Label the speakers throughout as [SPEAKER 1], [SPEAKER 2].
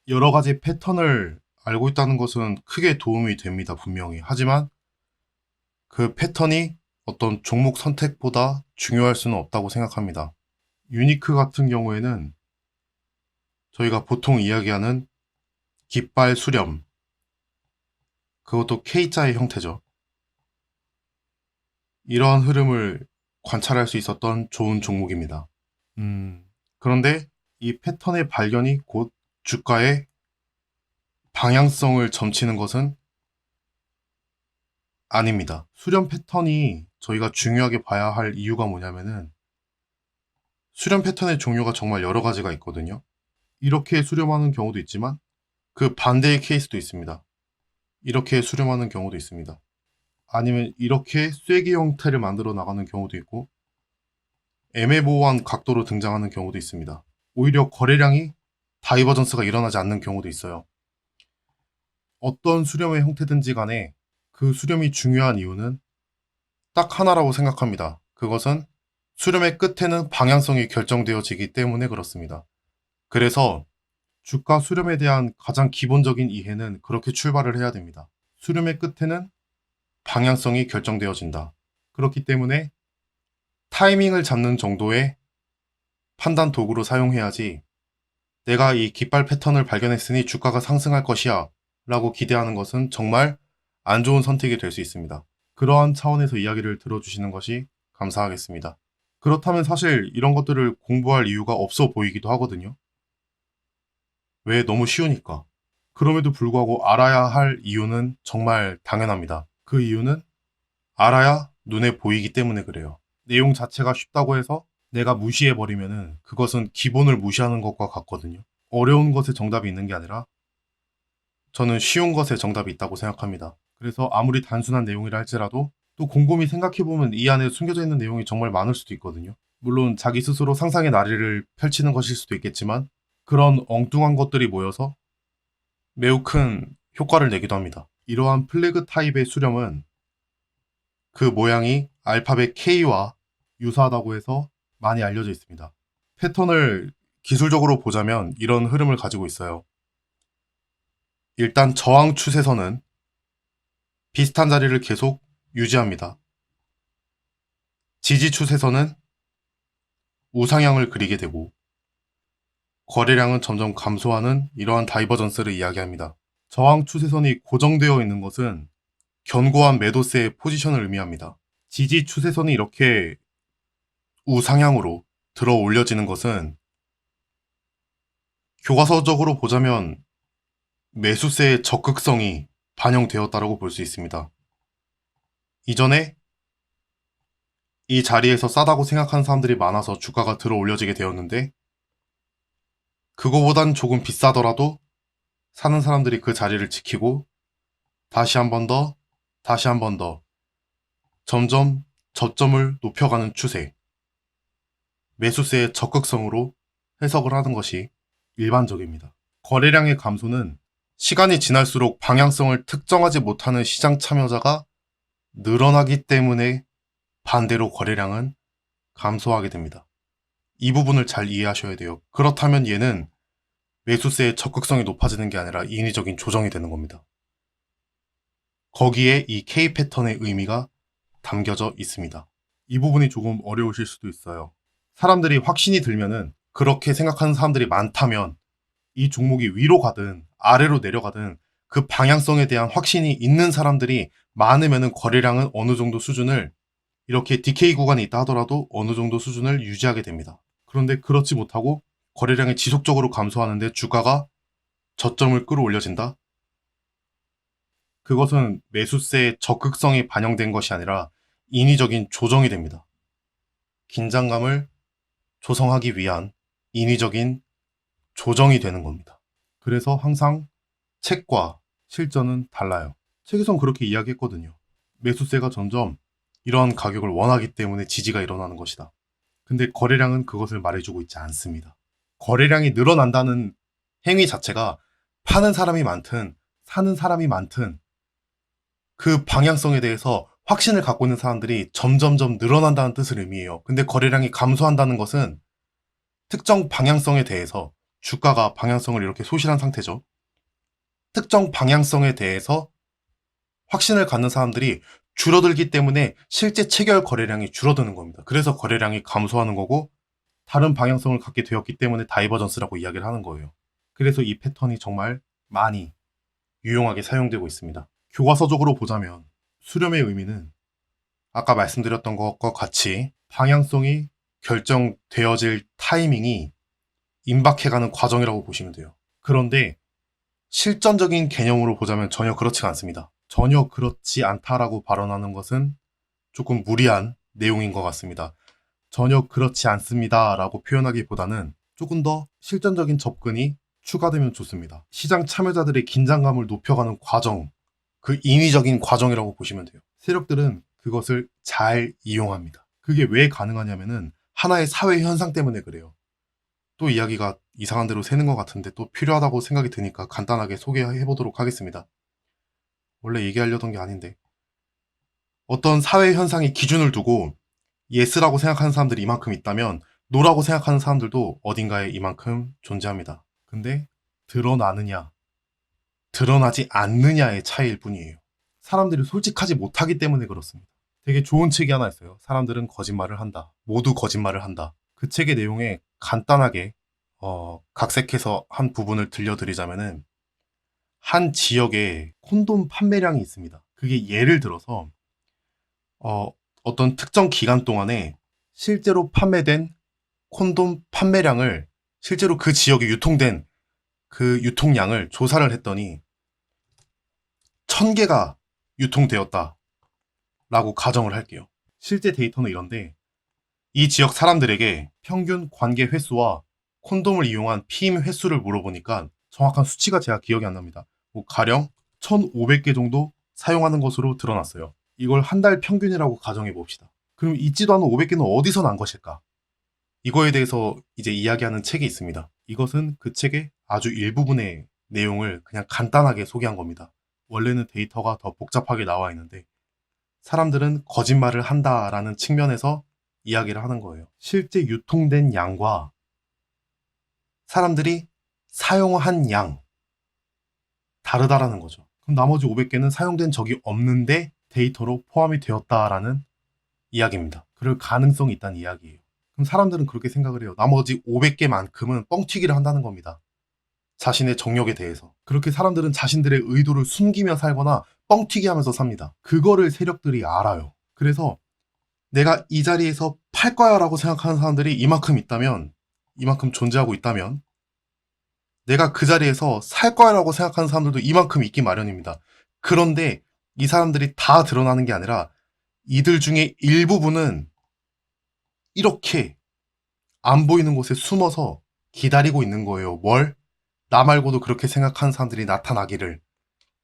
[SPEAKER 1] 여러 가지 패턴을 알고 있다는 것은 크게 도움이 됩니다, 분명히. 하지만 그 패턴이 어떤 종목 선택보다 중요할 수는 없다고 생각합니다. 유니크 같은 경우에는 저희가 보통 이야기하는 깃발 수렴, 그것도 K자의 형태죠. 이러한 흐름을 관찰할 수 있었던 좋은 종목입니다. 그런데 이 패턴의 발견이 곧 주가의 방향성을 점치는 것은 아닙니다. 수렴 패턴이 저희가 중요하게 봐야 할 이유가 뭐냐면은 수렴 패턴의 종류가 정말 여러 가지가 있거든요. 이렇게 수렴하는 경우도 있지만 그 반대의 케이스도 있습니다. 이렇게 수렴하는 경우도 있습니다. 아니면 이렇게 쐐기 형태를 만들어 나가는 경우도 있고 애매모호한 각도로 등장하는 경우도 있습니다. 오히려 거래량이 다이버전스가 일어나지 않는 경우도 있어요. 어떤 수렴의 형태든지 간에 그 수렴이 중요한 이유는 딱 하나라고 생각합니다. 그것은 수렴의 끝에는 방향성이 결정되어지기 때문에 그렇습니다. 그래서 주가 수렴에 대한 가장 기본적인 이해는 그렇게 출발을 해야 됩니다. 수렴의 끝에는 방향성이 결정되어진다. 그렇기 때문에 타이밍을 잡는 정도의 판단 도구로 사용해야지 내가 이 깃발 패턴을 발견했으니 주가가 상승할 것이야 라고 기대하는 것은 정말 안 좋은 선택이 될 수 있습니다. 그러한 차원에서 이야기를 들어주시는 것이 감사하겠습니다. 그렇다면 사실 이런 것들을 공부할 이유가 없어 보이기도 하거든요. 왜? 너무 쉬우니까. 그럼에도 불구하고 알아야 할 이유는 정말 당연합니다. 그 이유는 알아야 눈에 보이기 때문에 그래요. 내용 자체가 쉽다고 해서 내가 무시해버리면은 그것은 기본을 무시하는 것과 같거든요. 어려운 것에 정답이 있는 게 아니라 저는 쉬운 것에 정답이 있다고 생각합니다. 그래서 아무리 단순한 내용이라 할지라도 또 곰곰이 생각해보면 이 안에 숨겨져 있는 내용이 정말 많을 수도 있거든요. 물론 자기 스스로 상상의 나래를 펼치는 것일 수도 있겠지만 그런 엉뚱한 것들이 모여서 매우 큰 효과를 내기도 합니다. 이러한 플래그 타입의 수렴은 그 모양이 알파벳 K와 유사하다고 해서 많이 알려져 있습니다. 패턴을 기술적으로 보자면 이런 흐름을 가지고 있어요. 일단 저항 추세선은 비슷한 자리를 계속 유지합니다. 지지 추세선은 우상향을 그리게 되고 거래량은 점점 감소하는 이러한 다이버전스를 이야기합니다. 저항 추세선이 고정되어 있는 것은 견고한 매도세의 포지션을 의미합니다. 지지 추세선이 이렇게 우상향으로 들어 올려지는 것은 교과서적으로 보자면 매수세의 적극성이 반영되었다고 볼 수 있습니다. 이전에 이 자리에서 싸다고 생각하는 사람들이 많아서 주가가 들어 올려지게 되었는데 그거보단 조금 비싸더라도 사는 사람들이 그 자리를 지키고 다시 한 번 더, 다시 한 번 더 점점 저점을 높여가는 추세, 매수세의 적극성으로 해석을 하는 것이 일반적입니다. 거래량의 감소는 시간이 지날수록 방향성을 특정하지 못하는 시장 참여자가 늘어나기 때문에 반대로 거래량은 감소하게 됩니다. 이 부분을 잘 이해하셔야 돼요. 그렇다면 얘는 매수세의 적극성이 높아지는 게 아니라 인위적인 조정이 되는 겁니다. 거기에 이 K 패턴의 의미가 담겨져 있습니다. 이 부분이 조금 어려우실 수도 있어요. 사람들이 확신이 들면은 그렇게 생각하는 사람들이 많다면 이 종목이 위로 가든 아래로 내려가든 그 방향성에 대한 확신이 있는 사람들이 많으면은 거래량은 어느 정도 수준을 이렇게 DK 구간이 있다 하더라도 어느 정도 수준을 유지하게 됩니다. 그런데 그렇지 못하고 거래량이 지속적으로 감소하는데 주가가 저점을 끌어올려진다? 그것은 매수세의 적극성이 반영된 것이 아니라 인위적인 조정이 됩니다. 긴장감을 조성하기 위한 인위적인 조정이 되는 겁니다. 그래서 항상 책과 실전은 달라요. 책에선 그렇게 이야기했거든요. 매수세가 점점 이러한 가격을 원하기 때문에 지지가 일어나는 것이다. 근데 거래량은 그것을 말해주고 있지 않습니다. 거래량이 늘어난다는 행위 자체가 파는 사람이 많든 사는 사람이 많든 그 방향성에 대해서 확신을 갖고 있는 사람들이 점점점 늘어난다는 뜻을 의미해요. 근데 거래량이 감소한다는 것은 특정 방향성에 대해서 주가가 방향성을 이렇게 소실한 상태죠. 특정 방향성에 대해서 확신을 갖는 사람들이 줄어들기 때문에 실제 체결 거래량이 줄어드는 겁니다. 그래서 거래량이 감소하는 거고 다른 방향성을 갖게 되었기 때문에 다이버전스라고 이야기를 하는 거예요. 그래서 이 패턴이 정말 많이 유용하게 사용되고 있습니다. 교과서적으로 보자면 수렴의 의미는 아까 말씀드렸던 것과 같이 방향성이 결정되어질 타이밍이 임박해가는 과정이라고 보시면 돼요. 그런데 실전적인 개념으로 보자면 전혀 그렇지가 않습니다. 전혀 그렇지 않다라고 발언하는 것은 조금 무리한 내용인 것 같습니다. 전혀 그렇지 않습니다라고 표현하기보다는 조금 더 실전적인 접근이 추가되면 좋습니다. 시장 참여자들의 긴장감을 높여가는 과정, 그 인위적인 과정이라고 보시면 돼요. 세력들은 그것을 잘 이용합니다. 그게 왜 가능하냐면은 하나의 사회 현상 때문에 그래요. 또 이야기가 이상한 대로 새는 것 같은데 또 필요하다고 생각이 드니까 간단하게 소개해 보도록 하겠습니다. 원래 얘기하려던 게 아닌데 어떤 사회 현상의 기준을 두고 예스라고 생각하는 사람들이 이만큼 있다면 노라고 생각하는 사람들도 어딘가에 이만큼 존재합니다. 근데 드러나느냐, 드러나지 않느냐의 차이일 뿐이에요. 사람들이 솔직하지 못하기 때문에 그렇습니다. 되게 좋은 책이 하나 있어요. 사람들은 거짓말을 한다. 모두 거짓말을 한다. 그 책의 내용에 간단하게 각색해서 한 부분을 들려드리자면은 한 지역에 콘돔 판매량이 있습니다. 그게 예를 들어서 어떤 특정 기간 동안에 실제로 판매된 콘돔 판매량을 실제로 그 지역에 유통된 그 유통량을 조사를 했더니 1000개가 유통되었다라고 가정을 할게요. 실제 데이터는 이런데 이 지역 사람들에게 평균 관계 횟수와 콘돔을 이용한 피임 횟수를 물어보니까 정확한 수치가 제가 기억이 안 납니다. 가령 1500개 정도 사용하는 것으로 드러났어요. 이걸 한 달 평균이라고 가정해 봅시다. 그럼 있지도 않은 500개는 어디서 난 것일까? 이거에 대해서 이제 이야기하는 책이 있습니다. 이것은 그 책의 아주 일부분의 내용을 그냥 간단하게 소개한 겁니다. 원래는 데이터가 더 복잡하게 나와 있는데 사람들은 거짓말을 한다라는 측면에서 이야기를 하는 거예요. 실제 유통된 양과 사람들이 사용한 양 다르다라는 거죠. 그럼 나머지 500개는 사용된 적이 없는데 데이터로 포함이 되었다라는 이야기입니다. 그럴 가능성이 있다는 이야기예요. 그럼 사람들은 그렇게 생각을 해요. 나머지 500개만큼은 뻥튀기를 한다는 겁니다. 자신의 정력에 대해서. 그렇게 사람들은 자신들의 의도를 숨기며 살거나 뻥튀기 하면서 삽니다. 그거를 세력들이 알아요. 그래서 내가 이 자리에서 팔 거야 라고 생각하는 사람들이 이만큼 있다면, 이만큼 존재하고 있다면, 내가 그 자리에서 살 거야 라고 생각하는 사람들도 이만큼 있기 마련입니다. 그런데 이 사람들이 다 드러나는 게 아니라 이들 중에 일부분은 이렇게 안 보이는 곳에 숨어서 기다리고 있는 거예요. 뭘? 나 말고도 그렇게 생각하는 사람들이 나타나기를.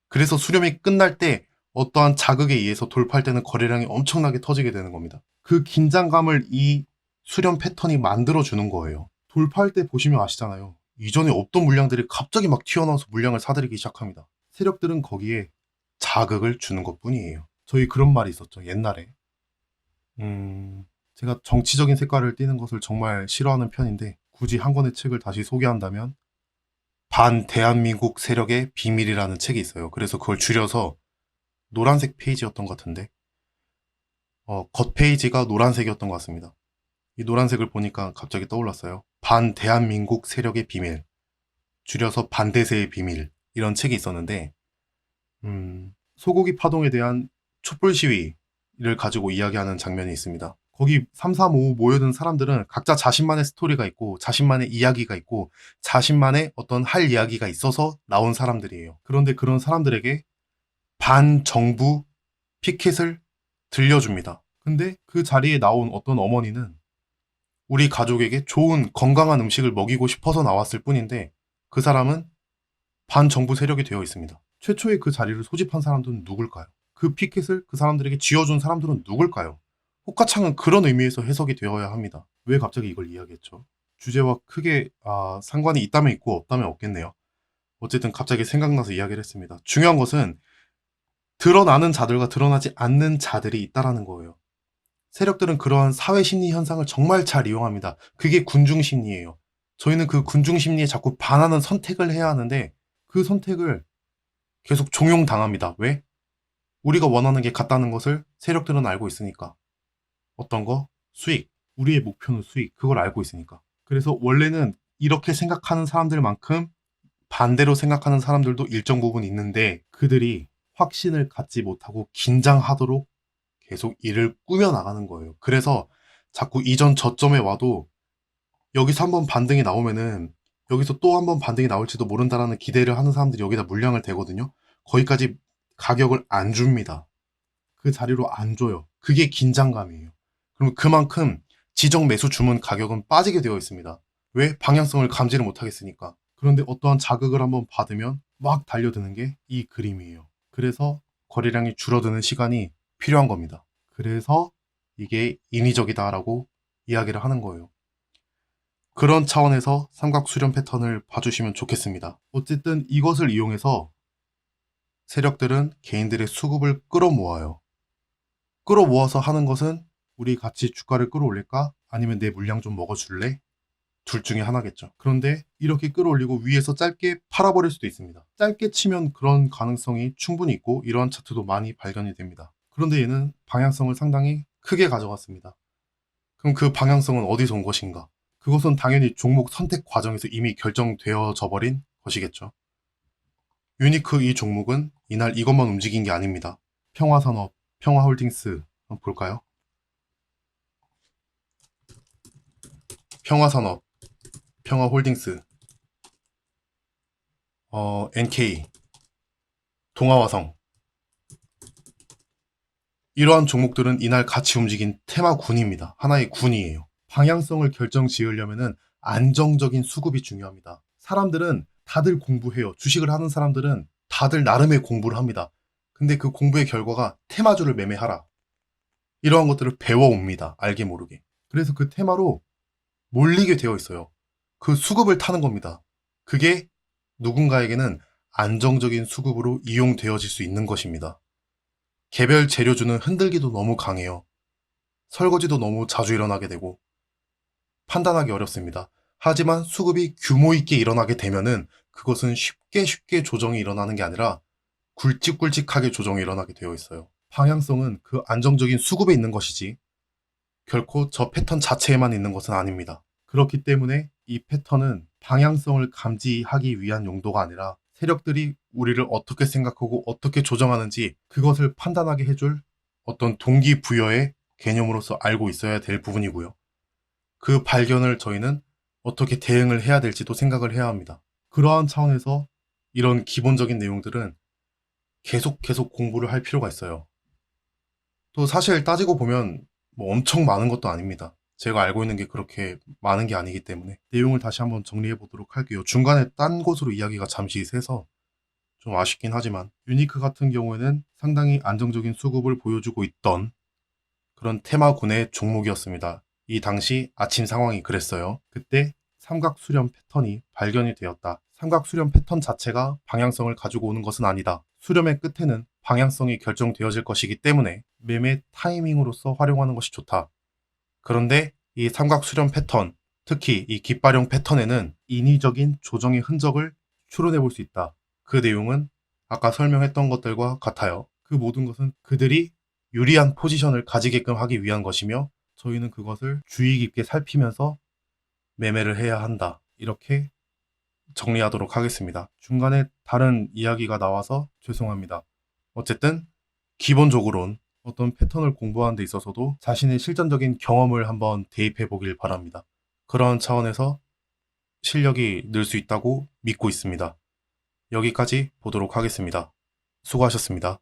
[SPEAKER 1] 그래서 수렴이 끝날 때 어떠한 자극에 의해서 돌파할 때는 거래량이 엄청나게 터지게 되는 겁니다. 그 긴장감을 이 수렴 패턴이 만들어주는 거예요. 돌파할 때 보시면 아시잖아요. 이전에 없던 물량들이 갑자기 막 튀어나와서 물량을 사들이기 시작합니다. 세력들은 거기에 자극을 주는 것 뿐이에요. 저희 그런 말이 있었죠. 옛날에. 제가 정치적인 색깔을 띠는 것을 정말 싫어하는 편인데 굳이 한 권의 책을 다시 소개한다면 반 대한민국 세력의 비밀이라는 책이 있어요. 그래서 그걸 줄여서 노란색 페이지였던 것 같은데 겉 페이지가 노란색이었던 것 같습니다. 이 노란색을 보니까 갑자기 떠올랐어요. 반 대한민국 세력의 비밀, 줄여서 반대세의 비밀, 이런 책이 있었는데 소고기 파동에 대한 촛불 시위를 가지고 이야기하는 장면이 있습니다. 거기 3, 3, 5 모여든 사람들은 각자 자신만의 스토리가 있고 자신만의 이야기가 있고 자신만의 어떤 할 이야기가 있어서 나온 사람들이에요. 그런데 그런 사람들에게 반정부 피켓을 들려줍니다. 근데 그 자리에 나온 어떤 어머니는 우리 가족에게 좋은 건강한 음식을 먹이고 싶어서 나왔을 뿐인데 그 사람은 반정부 세력이 되어 있습니다. 최초에 그 자리를 소집한 사람들은 누굴까요? 그 피켓을 그 사람들에게 쥐어준 사람들은 누굴까요? 호가창은 그런 의미에서 해석이 되어야 합니다. 왜 갑자기 이걸 이야기했죠? 주제와 크게 상관이 있다면 있고 없다면 없겠네요. 어쨌든 갑자기 생각나서 이야기를 했습니다. 중요한 것은 드러나는 자들과 드러나지 않는 자들이 있다라는 거예요. 세력들은 그러한 사회 심리 현상을 정말 잘 이용합니다. 그게 군중 심리예요. 저희는 그 군중 심리에 자꾸 반하는 선택을 해야 하는데 그 선택을 계속 종용당합니다. 왜? 우리가 원하는 게 같다는 것을 세력들은 알고 있으니까. 어떤 거? 수익. 우리의 목표는 수익. 그걸 알고 있으니까. 그래서 원래는 이렇게 생각하는 사람들만큼 반대로 생각하는 사람들도 일정 부분 있는데 그들이 확신을 갖지 못하고 긴장하도록 계속 일을 꾸며나가는 거예요. 그래서 자꾸 이전 저점에 와도 여기서 한번 반등이 나오면은 여기서 또 한번 반등이 나올지도 모른다라는 기대를 하는 사람들이 여기다 물량을 대거든요. 거기까지 가격을 안 줍니다. 그 자리로 안 줘요. 그게 긴장감이에요. 그럼 그만큼 지정 매수 주문 가격은 빠지게 되어 있습니다. 왜? 방향성을 감지를 못하겠으니까. 그런데 어떠한 자극을 한번 받으면 막 달려드는 게 이 그림이에요. 그래서 거래량이 줄어드는 시간이 필요한 겁니다. 그래서 이게 인위적이다라고 이야기를 하는 거예요. 그런 차원에서 삼각 수렴 패턴을 봐주시면 좋겠습니다. 어쨌든 이것을 이용해서 세력들은 개인들의 수급을 끌어모아요. 끌어모아서 하는 것은 우리 같이 주가를 끌어올릴까? 아니면 내 물량 좀 먹어줄래? 둘 중에 하나겠죠. 그런데 이렇게 끌어올리고 위에서 짧게 팔아버릴 수도 있습니다. 짧게 치면 그런 가능성이 충분히 있고 이러한 차트도 많이 발견이 됩니다. 그런데 얘는 방향성을 상당히 크게 가져갔습니다. 그럼 그 방향성은 어디서 온 것인가? 그것은 당연히 종목 선택 과정에서 이미 결정되어져 버린 것이겠죠. 유니크 이 종목은 이날 이것만 움직인 게 아닙니다. 평화산업, 평화홀딩스 한번 볼까요? 평화산업, 평화홀딩스, NK, 동아화성 이러한 종목들은 이날 같이 움직인 테마군입니다. 하나의 군이에요. 방향성을 결정 지으려면은 안정적인 수급이 중요합니다. 사람들은 다들 공부해요. 주식을 하는 사람들은 다들 나름의 공부를 합니다. 근데 그 공부의 결과가 테마주를 매매하라. 이러한 것들을 배워옵니다. 알게 모르게. 그래서 그 테마로 몰리게 되어 있어요. 그 수급을 타는 겁니다. 그게 누군가에게는 안정적인 수급으로 이용되어질 수 있는 것입니다. 개별 재료주는 흔들기도 너무 강해요. 설거지도 너무 자주 일어나게 되고 판단하기 어렵습니다. 하지만 수급이 규모 있게 일어나게 되면은 그것은 쉽게 조정이 일어나는 게 아니라 굵직굵직하게 조정이 일어나게 되어 있어요. 방향성은 그 안정적인 수급에 있는 것이지 결코 저 패턴 자체에만 있는 것은 아닙니다. 그렇기 때문에 이 패턴은 방향성을 감지하기 위한 용도가 아니라 세력들이 우리를 어떻게 생각하고 어떻게 조정하는지 그것을 판단하게 해줄 어떤 동기부여의 개념으로서 알고 있어야 될 부분이고요. 그 발견을 저희는 어떻게 대응을 해야 될지도 생각을 해야 합니다. 그러한 차원에서 이런 기본적인 내용들은 계속 공부를 할 필요가 있어요. 또 사실 따지고 보면 뭐 엄청 많은 것도 아닙니다. 제가 알고 있는 게 그렇게 많은 게 아니기 때문에 내용을 다시 한번 정리해 보도록 할게요. 중간에 딴 곳으로 이야기가 잠시 새서 좀 아쉽긴 하지만 유니크 같은 경우에는 상당히 안정적인 수급을 보여주고 있던 그런 테마군의 종목이었습니다. 이 당시 아침 상황이 그랬어요. 그때 삼각 수렴 패턴이 발견이 되었다. 삼각 수렴 패턴 자체가 방향성을 가지고 오는 것은 아니다. 수렴의 끝에는 방향성이 결정되어질 것이기 때문에 매매 타이밍으로서 활용하는 것이 좋다. 그런데 이 삼각 수렴 패턴, 특히 이 깃발용 패턴에는 인위적인 조정의 흔적을 추론해 볼 수 있다. 그 내용은 아까 설명했던 것들과 같아요. 그 모든 것은 그들이 유리한 포지션을 가지게끔 하기 위한 것이며 저희는 그것을 주의 깊게 살피면서 매매를 해야 한다. 이렇게 정리하도록 하겠습니다. 중간에 다른 이야기가 나와서 죄송합니다. 어쨌든 기본적으로는 어떤 패턴을 공부하는 데 있어서도 자신의 실전적인 경험을 한번 대입해 보길 바랍니다. 그런 차원에서 실력이 늘 수 있다고 믿고 있습니다. 여기까지 보도록 하겠습니다. 수고하셨습니다.